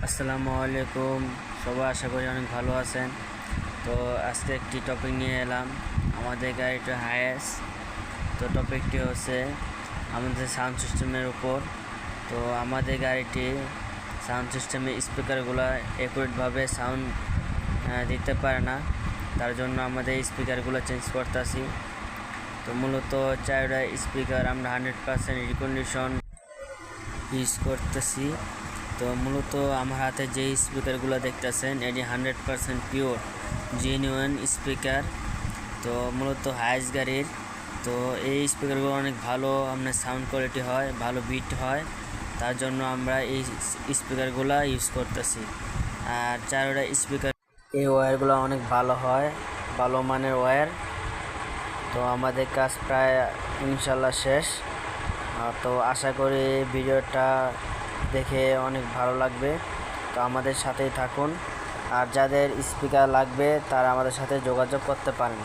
আসসালামু আলাইকুম। সবাই আশা করি অনেক ভালো আছেন। তো আজকে একটি টপিক নিয়ে এলাম, আমাদের গাড়িটা হায়েস। তো টপিকটি হচ্ছে আমাদের সাউন্ড সিস্টেমের উপর। তো আমাদের গাড়িটি সাউন্ড সিস্টেমের স্পিকারগুলো অ্যাকুরেটভাবে সাউন্ড দিতে পারে না, তার জন্য আমাদের স্পিকারগুলো চেঞ্জ করতেছি। তো মূলত চারটা স্পিকার আমরা 100% রিকন্ডিশন ইউজ করতেছি। তো মূলত আমার হাতে যে স্পিকারগুলো দেখতেছেন এটি 100% পিওর জেনুইন স্পিকার। তো মূলত হাইস গাড়ির। তো এই স্পিকারগুলো অনেক ভালো, আপনার সাউন্ড কোয়ালিটি হয়, ভালো বিট হয়, তার জন্য আমরা এই স্পিকারগুলো ইউজ করতেছি। আর চারোটা স্পিকার এই ওয়্যারগুলো অনেক ভালো হয়, ভালো মানের ওয়্যার। তো আমাদের কাজ প্রায় ইনশাল্লাহ শেষ। তো আশা করি ভিডিওটা দেখে অনেক ভালো লাগবে। তো আমাদের সাথেই থাকুন, আর যাদের স্পিকার লাগবে তারা আমাদের সাথে যোগাযোগ করতে পারেন।